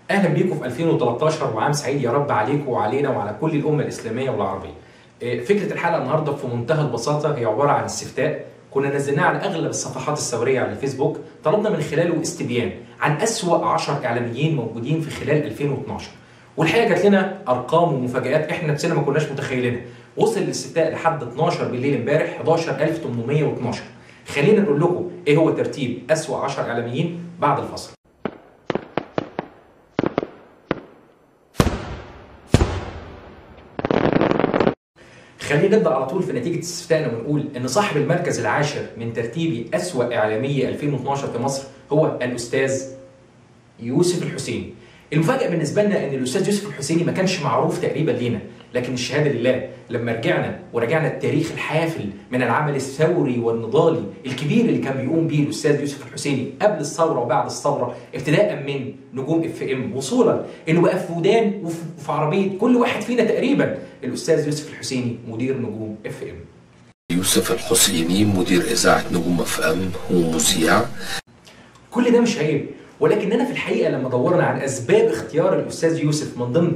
اهلا بيكم في 2013 وعام سعيد يا رب عليكم وعلينا وعلى كل الامه الاسلاميه والعربيه. فكره الحلقه النهارده في منتهى البساطه هي عباره عن استفتاء كنا نزلناه على اغلب الصفحات الثوريه على الفيسبوك، طلبنا من خلاله استبيان عن اسوأ 10 اعلاميين موجودين في خلال 2012. والحقيقه جات لنا ارقام ومفاجآت احنا نفسنا ما كناش متخيلينها. وصل الاستفتاء لحد 12 بالليل امبارح 11812. خلينا نقول لكم ايه هو ترتيب اسوأ 10 اعلاميين بعد الفصل. خلينا نبدا على طول في نتيجه استفتائنا ونقول ان صاحب المركز العاشر من ترتيب اسوأ اعلاميه 2012 في مصر هو الاستاذ يوسف الحسيني. المفاجاه بالنسبه لنا ان الاستاذ يوسف الحسيني ما كانش معروف تقريبا لينا، لكن الشهاده لله لما رجعنا التاريخ الحافل من العمل الثوري والنضالي الكبير اللي كان بيقوم به الاستاذ يوسف الحسيني قبل الثوره وبعد الثوره، ابتداء من نجوم اف ام وصولا انه بقى في ودان وفي عربيه كل واحد فينا تقريبا الاستاذ يوسف الحسيني مدير نجوم اف ام. يوسف الحسيني مدير اذاعه نجوم اف ام ومذيع. كل ده مش عيب، ولكننا في الحقيقه لما دورنا عن اسباب اختيار الاستاذ يوسف من ضمن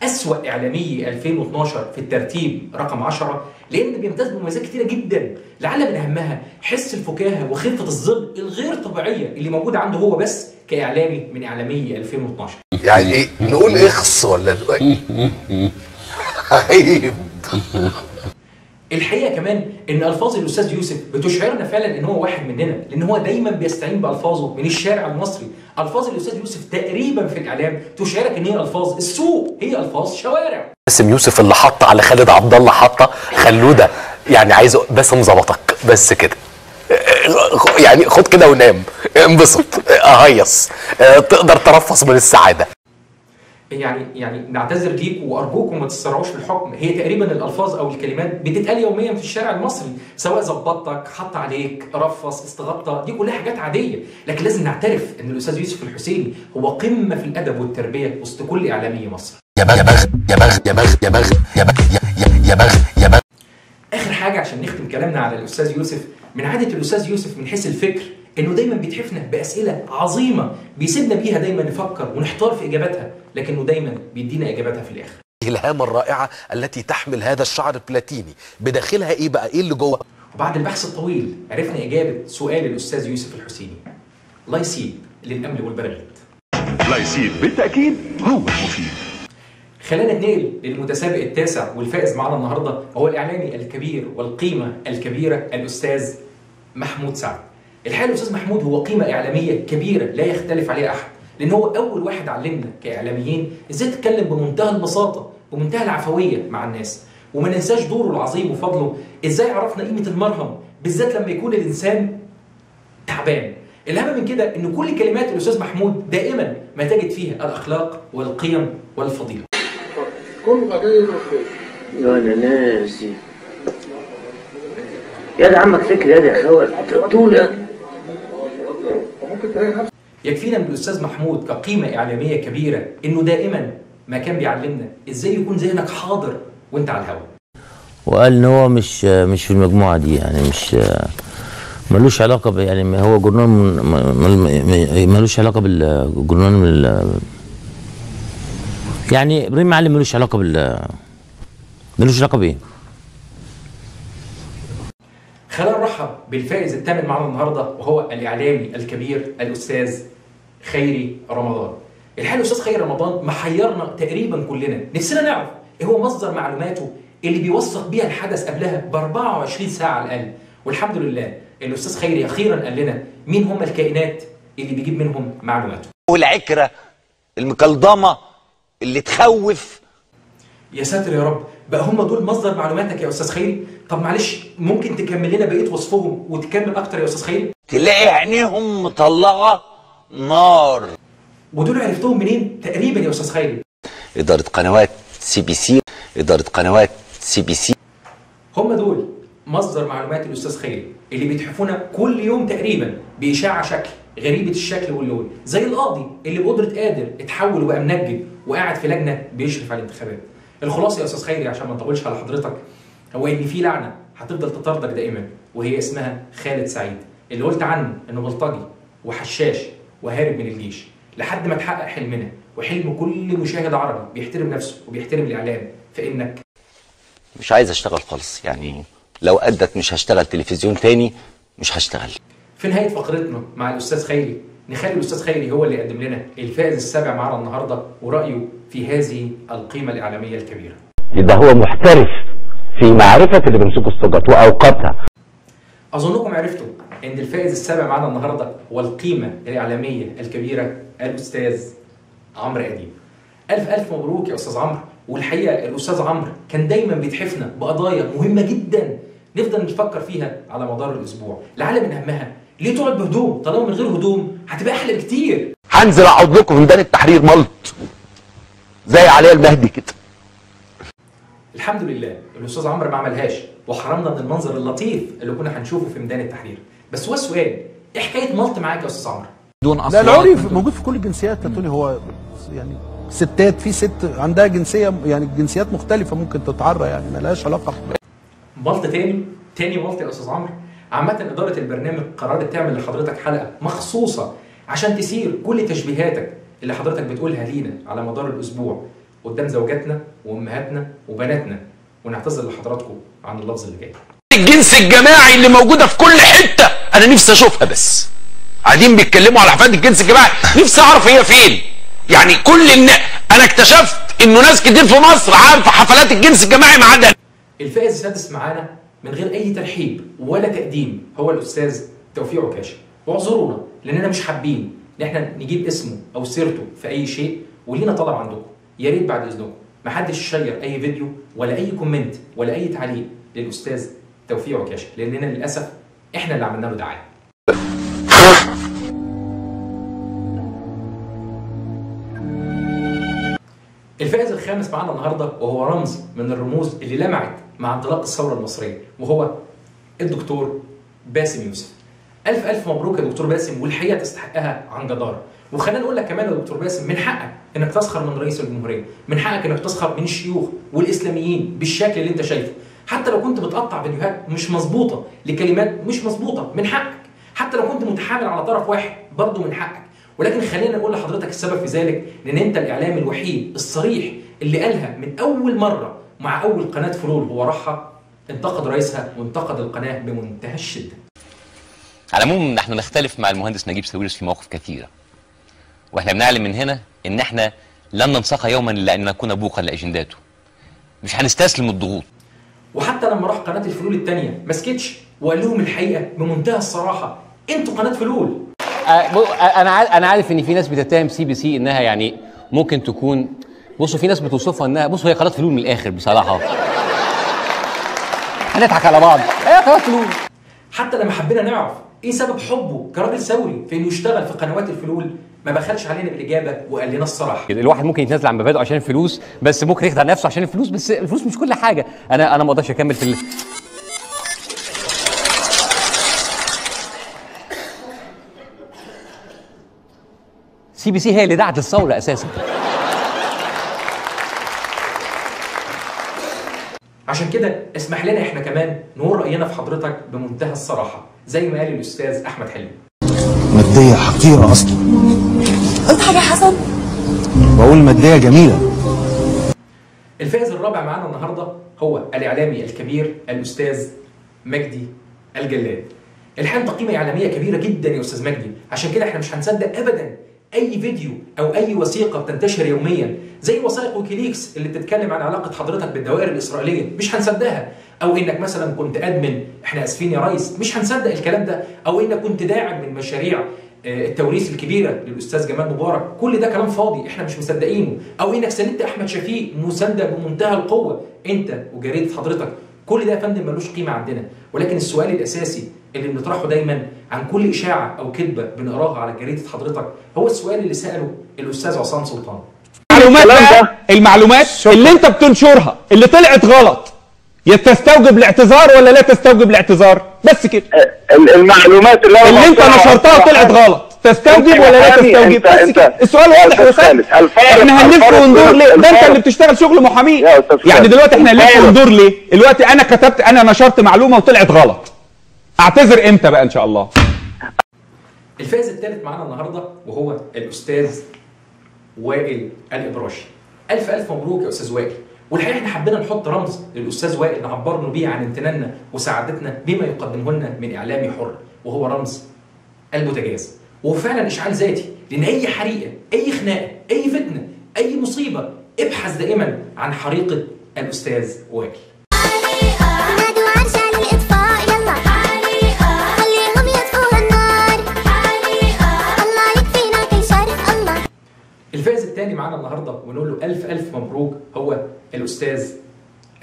أسوأ إعلامي 2012 في الترتيب رقم 10، لأن بيمتاز بمميزات كتيرة جدا، لعل من أهمها حس الفكاهة وخفة الظل الغير طبيعية اللي موجودة عنده هو بس كإعلامي من إعلامي 2012. يعني إيه؟ نقول إخص ولا عيب. الحقيقه كمان ان الفاظ الاستاذ يوسف بتشعرنا فعلا ان هو واحد مننا، لان هو دايما بيستعين بالفاظه من الشارع المصري. الفاظ الاستاذ يوسف تقريبا في الاعلام تشعرك ان هي الفاظ السوق، هي الفاظ شوارع. باسم يوسف اللي حط على خالد عبد الله حطه خلوده، يعني عايز باسم ظبطك بس كده، يعني خد كده ونام انبسط هيص، تقدر ترفص من السعاده. يعني نعتذر ليكم وارجوكم ما تسرعوش في الحكم، هي تقريبا الالفاظ او الكلمات بتتقال يوميا في الشارع المصري، سواء ظبطك، حط عليك، رفص، استغطى، دي كلها حاجات عاديه، لكن لازم نعترف ان الاستاذ يوسف الحسيني هو قمه في الادب والتربيه وسط كل اعلامي مصر. يا بغ يا بغ يا بغ يا بغ يا بغ يا بغ يا بغ يا بغ. اخر حاجه عشان نختم كلامنا على الاستاذ يوسف، من عاده الاستاذ يوسف من حيث الفكر انه دايما بيتحفنا باسئله عظيمه بيسيبنا بيها دايما نفكر ونحتار في اجاباتها، لكنه دايما بيدينا اجاباتها في الاخر. الهام الرائعه التي تحمل هذا الشعر البلاتيني بداخلها ايه بقى؟ ايه اللي جوه؟ وبعد البحث الطويل عرفنا اجابه سؤال الاستاذ يوسف الحسيني. لايسيد للامل والبراغيث. لايسيد بالتاكيد هو المفيد. خلينا نتنقل للمتسابق التاسع والفائز معنا النهارده هو الاعلامي الكبير والقيمه الكبيره الاستاذ محمود سعد. الحقيقه الاستاذ محمود هو قيمه اعلاميه كبيره لا يختلف عليها احد، لان هو اول واحد علمنا كاعلاميين ازاي تتكلم بمنتهى البساطه ومنتهى العفويه مع الناس، وما ننساش دوره العظيم وفضله ازاي عرفنا قيمه المرهم بالذات لما يكون الانسان تعبان. الاهم من كده ان كل كلمات الاستاذ محمود دائما ما تجد فيها الاخلاق والقيم والفضيله. كل قضيه انا ناسي يا ده عمك فكري يا ده يا خوات طول ممكن تلاقي نفسك. يكفينا من الاستاذ محمود كقيمه اعلاميه كبيره انه دائما ما كان بيعلمنا ازاي يكون ذهنك حاضر وانت على الهواء. وقال ان هو مش في المجموعه دي، يعني مش ملوش علاقه يعني هو جورنال ملوش علاقه بالجورنال يعني ابراهيم معلم ملوش علاقه بايه. خلينا نرحب بالفائز الثامن معنا النهارده وهو الاعلامي الكبير الاستاذ خيري رمضان. الحقيقه الاستاذ خيري رمضان محيرنا تقريبا كلنا، نفسنا نعرف ايه هو مصدر معلوماته اللي بيوثق بيها الحدث قبلها ب 24 ساعه على الاقل، والحمد لله الاستاذ خيري اخيرا قال لنا مين هم الكائنات اللي بيجيب منهم معلوماته. والعكره المكلضمه اللي تخوف. يا ساتر يا رب، بقى هم دول مصدر معلوماتك يا استاذ خيري؟ طب معلش ممكن تكمل لنا بقيه وصفهم وتكمل اكتر يا استاذ خيري؟ تلاقي عينيهم مطلعه نار. ودول عرفتهم منين تقريبا يا استاذ خيري؟ اداره قنوات سي بي سي. هم دول مصدر معلومات الاستاذ خيري اللي بيتحفونا كل يوم تقريبا باشاعه شكل غريبه الشكل واللون، زي القاضي اللي بقدره قادر اتحول وبقى منجم وقاعد في لجنه بيشرف على الانتخابات. الخلاصه يا استاذ خيري عشان ما نطولش على حضرتك هو ان في لعنه هتفضل تطاردك دائما، وهي اسمها خالد سعيد، اللي قلت عنه انه بلطجي وحشاش وهارب من الجيش، لحد ما تحقق حلمنا وحلم كل مشاهد عربي بيحترم نفسه وبيحترم الاعلام، فانك مش عايز اشتغل خالص، يعني لو أدت مش هشتغل تلفزيون تاني، مش هشتغل. في نهايه فقرتنا مع الاستاذ خيري نخلي الاستاذ خيري هو اللي يقدم لنا الفائز السابع معانا النهارده ورايه في هذه القيمه الاعلاميه الكبيره. يبقى هو محترف في معرفه اللي بيمسكوا السجط واوقاتها. اظنكم عرفتوا ان الفائز السابع معانا النهارده هو القيمه الاعلاميه الكبيره الاستاذ عمرو اديب. الف مبروك يا استاذ عمرو. والحقيقه الاستاذ عمرو كان دايما بيتحفنا بقضايا مهمه جدا نفضل نفكر فيها على مدار الاسبوع، لعل من اهمها ليه تقعد بهدوم؟ طالما من غير هدوم هتبقى احلى بكتير. هنزل اقعد لكم في ميدان التحرير ملط زي علي المهدي كده. الحمد لله الاستاذ عمرو ما عملهاش وحرمنا من المنظر اللطيف اللي كنا هنشوفه في ميدان التحرير. بس هو السؤال، ايه حكايه ملط معاك يا استاذ عمرو؟ دون اصلا لا، العري موجود في كل الجنسيات يا توني. هو يعني ستات، في ست عندها جنسيه، يعني جنسيات مختلفه ممكن تتعرى، يعني مالهاش علاقه. ملط تاني ملط يا استاذ عمرو. عامة إدارة البرنامج قررت تعمل لحضرتك حلقة مخصوصة عشان تسير كل تشبيهاتك اللي حضرتك بتقولها لينا على مدار الأسبوع قدام زوجاتنا وأمهاتنا وبناتنا، ونعتذر لحضراتكم عن اللفظ اللي جاي. الجنس الجماعي اللي موجودة في كل حتة أنا نفسي أشوفها، بس قاعدين بيتكلموا على حفلات الجنس الجماعي، نفسي أعرف هي فين. يعني أنا اكتشفت إنه ناس كتير في مصر عارفة حفلات الجنس الجماعي ما عدا. الفائز السادس معانا من غير اي ترحيب ولا تقديم هو الاستاذ توفيق عكاشه. واعذرونا لاننا مش حابين ان احنا نجيب اسمه او سيرته في اي شيء، ولينا طلب عندكم يا ريت بعد اذنكم ما حدش يشير اي فيديو ولا اي كومنت ولا اي تعليق للاستاذ توفيق عكاشه، لاننا للاسف احنا اللي عملنا له دعايه. الفائز الخامس معانا النهارده وهو رمز من الرموز اللي لمعت مع انطلاق الثوره المصريه، وهو الدكتور باسم يوسف. الف مبروك يا دكتور باسم، والحقيقه تستحقها عن جداره. وخلينا نقول لك كمان يا دكتور باسم، من حقك انك تسخر من رئيس الجمهوريه، من حقك انك تسخر من الشيوخ والاسلاميين بالشكل اللي انت شايفه، حتى لو كنت بتقطع فيديوهات مش مظبوطه لكلمات مش مظبوطه من حقك، حتى لو كنت متحامل على طرف واحد برضه من حقك. ولكن خلينا نقول لحضرتك السبب في ذلك، لان انت الاعلامي الوحيد الصريح اللي قالها من اول مره مع اول قناه فلول هو راحها، انتقد رئيسها وانتقد القناه بمنتهى الشده. على العموم احنا نختلف مع المهندس نجيب ساويرس في مواقف كثيره، واحنا بنعلم من هنا ان احنا لن ننساق يوما الا ان نكون بوقا لاجنداته، مش هنستسلم الضغوط. وحتى لما راح قناه الفلول الثانيه ما سكتش وقال لهم الحقيقه بمنتهى الصراحه، انتوا قناه فلول. انا عارف ان في ناس بتتهم CBC انها يعني ممكن تكون، بصوا في ناس بتوصفها انها، بصوا هي قناه فلول من الاخر بصراحه. هنضحك على بعض، هي قناه فلول. حتى لما حبينا نعرف ايه سبب حبه كراجل ثوري في انه يشتغل في قنوات الفلول، ما بخلش علينا بالاجابه وقال لنا الصراحه. الواحد ممكن يتنازل عن مبادئه عشان الفلوس، بس ممكن يخدع نفسه عشان الفلوس، بس الفلوس مش كل حاجه. انا ما اقدرش اكمل في CBC هي اللي دعت الثوره اساسا. عشان كده اسمح لنا احنا كمان نقول راينا في حضرتك بمنتهى الصراحه، زي ما قال الاستاذ احمد حلمي. ماديه حقيره اصلا. قلت حاجه يا حسن؟ بقول ماديه جميله. الفائز الرابع معانا النهارده هو الاعلامي الكبير الاستاذ مجدي الجلاد. الحقيقه قيمه اعلاميه كبيره جدا يا استاذ مجدي، عشان كده احنا مش هنصدق ابدا اي فيديو او اي وثيقه بتنتشر يوميا زي وثائق ويكيليكس اللي بتتكلم عن علاقه حضرتك بالدوائر الاسرائيليه، مش هنصدقها. او انك مثلا كنت ادمن، احنا اسفين يا ريس، مش هنصدق الكلام ده. او انك كنت داعم من مشاريع التوريث الكبيره للاستاذ جمال مبارك، كل ده كلام فاضي احنا مش مصدقينه. او انك ساندت احمد شفيق مسانده بمنتهى القوه انت وجريده حضرتك، كل ده يا فندم ملوش قيمه عندنا. ولكن السؤال الاساسي اللي بنطرحه دايما عن كل اشاعه او كذبه بنقراها على جريده حضرتك هو السؤال اللي ساله الاستاذ عصام سلطان. المعلومات اللي انت بتنشرها اللي طلعت غلط تستوجب الاعتذار ولا لا تستوجب الاعتذار؟ بس كده. المعلومات اللي انت نشرتها طلعت غلط، تستوجب ولا لا تستوجب؟ بس كده. السؤال واضح يا استاذ. احنا هنلف وندور ليه؟ ده انت اللي بتشتغل شغل محامي. يعني دلوقتي احنا هنلف وندور ليه؟ دلوقتي انا نشرت معلومه وطلعت غلط. اعتذر امتى بقى ان شاء الله؟ الفائز الثالث معانا النهارده وهو الاستاذ وائل الإبراشي. ألف مبروك يا أستاذ وائل. والحقيقة احنا حبينا نحط رمز للأستاذ وائل نعبر له بيه عن امتناننا وسعادتنا بما يقدمه لنا من إعلامي حر، وهو رمز البوتاجاز. وهو فعلا إشعال ذاتي، لأن أي حريقة، أي خناقة، أي فتنة، أي مصيبة، ابحث دائما عن حريقة الأستاذ وائل. الفائز الثاني معانا النهارده ونقول له ألف مبروك هو الأستاذ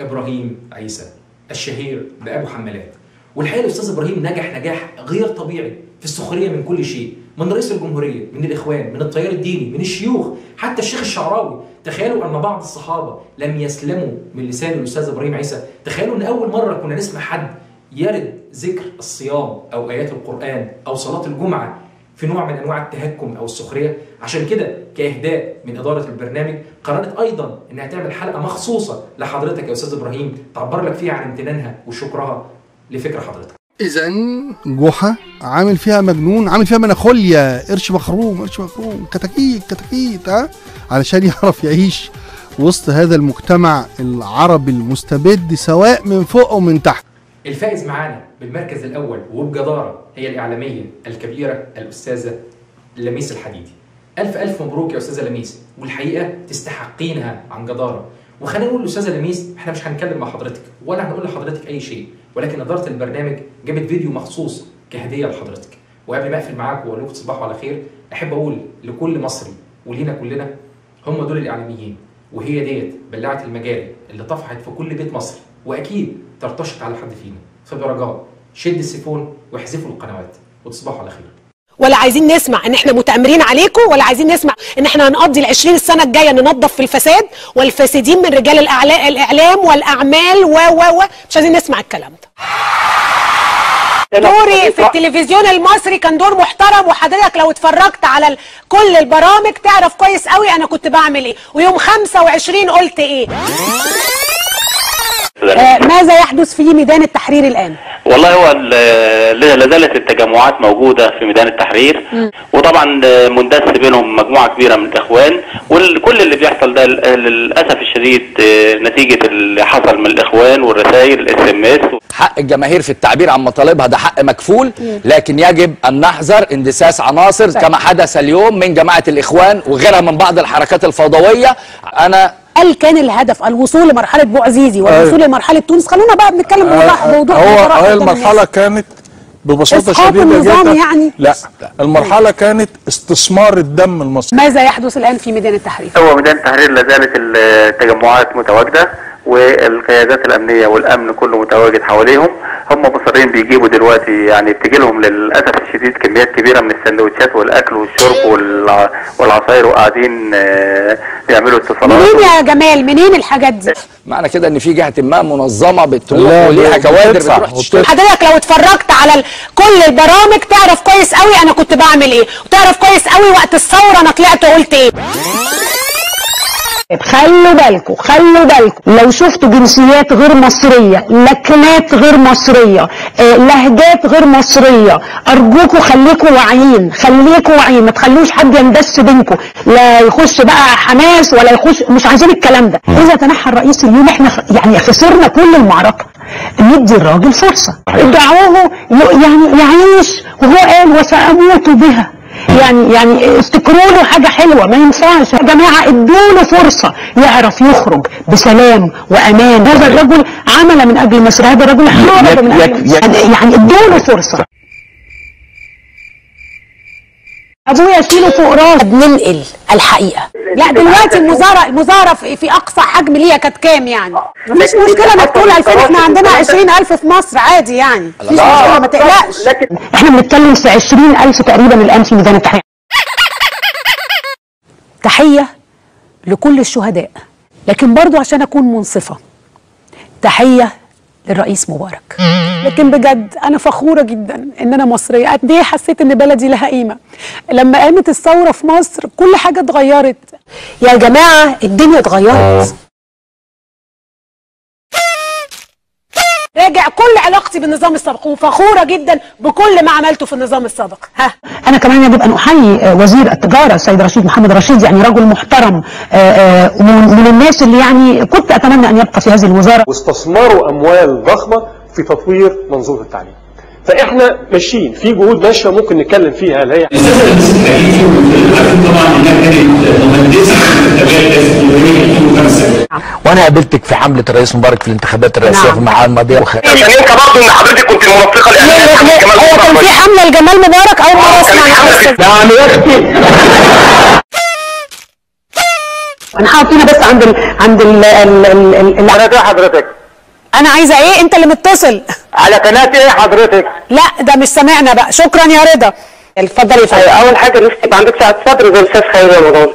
إبراهيم عيسى الشهير بأبو حمالات. والحقيقة الأستاذ إبراهيم نجح نجاح غير طبيعي في السخرية من كل شيء، من رئيس الجمهورية، من الإخوان، من التيار الديني، من الشيوخ، حتى الشيخ الشعراوي. تخيلوا أن بعض الصحابة لم يسلموا من لسان الأستاذ إبراهيم عيسى. تخيلوا أن أول مرة كنا نسمع حد يرد ذكر الصيام أو آيات القرآن أو صلاة الجمعة في نوع من أنواع التهكم أو السخرية. عشان كده كإهداء من إدارة البرنامج قررت أيضا أنها تعمل حلقة مخصوصة لحضرتك يا أستاذ إبراهيم تعبر لك فيها عن امتنانها وشكرها لفكرة حضرتك. إذا جحا عامل فيها مجنون، عامل فيها مناخوليا، قرش مخروم كتاكيت علشان يعرف يعيش وسط هذا المجتمع العربي المستبد سواء من فوق أو من تحت. الفائز معانا بالمركز الأول وبجدارة هي الإعلامية الكبيرة الأستاذة لميس الحديدي. ألف مبروك يا أستاذة لميس، والحقيقة تستحقينها عن جدارة. وخلينا نقول لأستاذة لميس احنا مش هنتكلم مع حضرتك ولا هنقول لحضرتك أي شيء، ولكن إدارة البرنامج جابت فيديو مخصوص كهدية لحضرتك. وقبل ما أقفل معاك وأقول لكم تصبحوا على خير، أحب أقول لكل مصري ولينا كلنا هم دول الإعلاميين، وهي ديت بلاعة المجال اللي طفحت في كل بيت مصري وأكيد ترتشط على حد فينا. فبرجاء شد السيفون واحذفوا القنوات وتصبحوا على خير. ولا عايزين نسمع ان احنا متآمرين عليكم، ولا عايزين نسمع ان احنا هنقضي ال20 السنه الجايه ننظف في الفساد والفاسدين من رجال الاعلام والاعمال مش عايزين نسمع الكلام ده. دوري في التلفزيون المصري كان دور محترم، وحضرتك لو اتفرجت على كل البرامج تعرف كويس قوي انا كنت بعمل ايه، ويوم 25 قلت ايه. ماذا يحدث في ميدان التحرير الآن؟ والله هو لا زالت التجمعات موجودة في ميدان التحرير، وطبعا مندس بينهم مجموعة كبيرة من الإخوان، وكل اللي بيحصل ده للأسف الشديد نتيجة اللي حصل من الإخوان والرسائل SMS. حق الجماهير في التعبير عن مطالبها ده حق مكفول، لكن يجب أن نحذر اندساس عناصر كما حدث اليوم من جماعة الإخوان وغيرها من بعض الحركات الفوضوية. هل كان الهدف الوصول لمرحله بوعزيزي والوصول لمرحله تونس؟ خلونا بقى بنتكلم بوضوح. هو المرحله كانت ببساطه شديده جدا يعني؟ لا، المرحله كانت استثمار الدم المصري. ماذا يحدث الان في ميدان التحرير؟ هو ميدان التحرير لا زالت التجمعات متواجده، والقيادات الامنيه والامن كله متواجد حواليهم. هم مصرين بيجيبوا دلوقتي، يعني بتجي لهم للاسف الشديد كميات كبيره من السندوتشات والاكل والشرب والعصاير، وقاعدين بيعملوا اتصالات. منين يا جمال؟ منين الحاجات دي؟ معنى كده ان في جهه ما منظمه بتروح وليها كوادر بتروح تشتغل. حضرتك لو اتفرجت على كل البرامج تعرف كويس قوي انا كنت بعمل ايه، وتعرف كويس قوي وقت الثوره انا طلعت قلت ايه. خلوا بالكم لو شفتوا جنسيات غير مصرية، لكنات غير مصرية، لهجات غير مصرية، أرجوكوا خليكوا واعيين، ما تخلوش حد يندس بينكم، لا يخش بقى حماس ولا يخش، مش عايزين الكلام ده. إذا تنحى الرئيس اليوم احنا يعني خسرنا كل المعركة. ندي الراجل فرصة، ادعوه يعني يعيش، وهو قال وسأموت بها. يعني افتكروا له حاجه حلوه، ما ينفعش يا جماعه، ادوا له فرصه يعرف يخرج بسلام وامان. هذا الرجل عمل من اجل مصر، هذا الرجل حارب من اجل مصر، يعني ادوا له فرصه. ابويا شيله فوق راسه. بننقل الحقيقه. لا دلوقتي المظاهره في اقصى حجم ليها كانت كام يعني؟ مفيش مشكله انك تقول 2000، احنا عندنا 20,000 في مصر عادي يعني، مفيش مشكله ما تقلقش. احنا بنتكلم في 20,000 تقريبا الان في ميدان التحرير. تحيه لكل الشهداء، لكن برضو عشان اكون منصفه تحيه للرئيس مبارك. لكن بجد انا فخوره جدا ان انا مصريه. قد ايه حسيت ان بلدي لها قيمه لما قامت الثوره في مصر، كل حاجه اتغيرت يا جماعه، الدنيا اتغيرت. راجع كل علاقتي بالنظام السابق وفخوره جدا بكل ما عملته في النظام السابق. انا كمان يجب ان احيي وزير التجاره السيد رشيد محمد رشيد، يعني رجل محترم من الناس اللي يعني كنت اتمنى ان يبقى في هذه الوزاره. واستثمروا اموال ضخمه في تطوير منظومه التعليم. فاحنا ماشيين في جهود ماشيه ممكن نتكلم فيها اللي هي طبعا انها كانت مهندسه في وانا قابلتك في حمله الرئيس مبارك في الانتخابات الرئاسيه في المعارض الماضيه عشان انت برضه ان حضرتك كنت المنسقه الاعلاميه هو كان في حمله لجمال مبارك اول مره اسمع. نعم يا اختي. انا حاطينها بس عند ال حضرتك انا عايزه ايه؟ انت اللي متصل على قناه ايه حضرتك؟ لا ده مش سامعنا بقى. شكرا يا رضا. اتفضلي يا فندم. اول حاجه نفسي يبقى عندك ساعه صدر زي الاستاذ خير رمضان.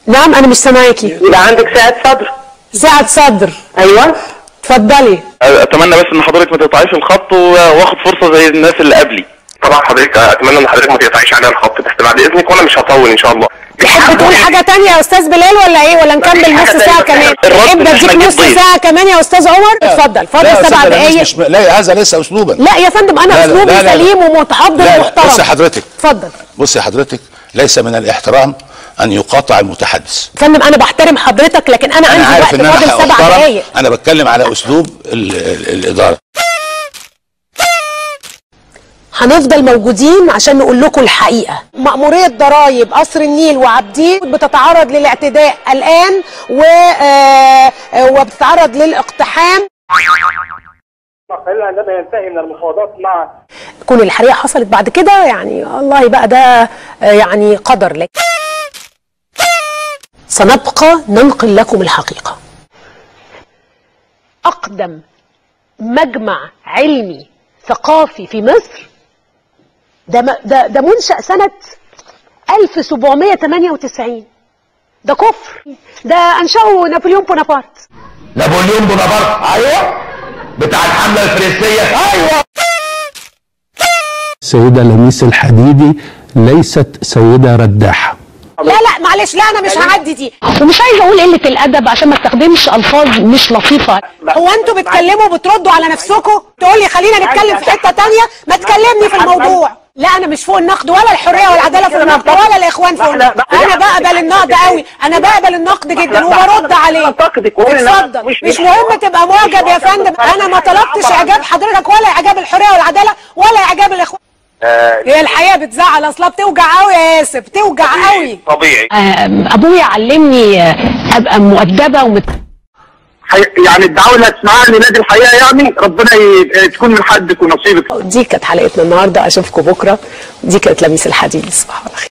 نعم انا مش سامعاكي. يبقى عندك ساعه صدر. ساعه صدر. ايوه اتفضلي. اتمنى بس ان حضرتك ما تقطعيش الخط واخد فرصه زي الناس اللي قبلي. طبعا حضرتك اتمنى ان حضرتك ما تقطعيش عليا الخط، بس بعد اذنك وانا مش هطول ان شاء الله. تحب تقول حاجه تانية يا استاذ بلال ولا ايه؟ ولا نكمل نص ساعه كمان؟ تحب اديك نص ساعه كمان يا استاذ عمر؟ اتفضل 7 دقايق. لا هذا ليس اسلوبا. لا يا فندم انا اسلوبي سليم ومتحضر ومحترم. بصي حضرتك. اتفضل. بصي حضرتك ليس من الاحترام ان يقاطع المتحدث. فندم انا بحترم حضرتك لكن انا عندي وقت فاضل 7 دقايق. انا بتكلم على اسلوب الاداره. هنفضل موجودين عشان نقول لكم الحقيقه. مأمورية ضرائب قصر النيل وعابدين بتتعرض للاعتداء الان وبتتعرض للاقتحام. خلينا عندما ينتهي من المفاوضات مع كل الحريقه حصلت بعد كده يعني الله بقى ده يعني قدر. لك سنبقى ننقل لكم الحقيقه. اقدم مجمع علمي ثقافي في مصر ده منشأ سنة 1798. ده كفر. ده أنشأه نابليون بونابرت. نابليون بونابرت ايوه بتاع الحمله الفرنسيه ايوه. السيده لميس الحديدي ليست سيده رداحه. لا معلش، لا انا مش هعدي دي. ومش عايزه اقول قله الادب عشان ما استخدمش الفاظ مش لطيفه. هو انتوا بتكلموا بتردوا على نفسكم؟ تقول لي خلينا نتكلم في حته ثانيه، ما تكلمني في الموضوع. لا انا مش فوق النقد ولا الحريه والعداله في النقد ولا الاخوان فوق النقد. انا بقبل النقد قوي، انا بقبل النقد جدا وبرد عليه. اتفضل. مش مهم تبقى معجب يا فندم، انا ما طلبتش اعجاب حضرتك ولا اعجاب الحريه والعداله ولا اعجاب الاخوان. هي الحقيقه بتزعل، اصلا بتوجع قوي يا ياسر، بتوجع قوي. طبيعي. ابويا علمني ابقى مؤدبه يعني الدعوه اللي هتسمعها لنادي الحقيقه يعني ربنا تكون من حدك ونصيبك. دي كانت حلقتنا النهارده، اشوفكم بكره. دي كانت لميس الحديد. صباح الخير.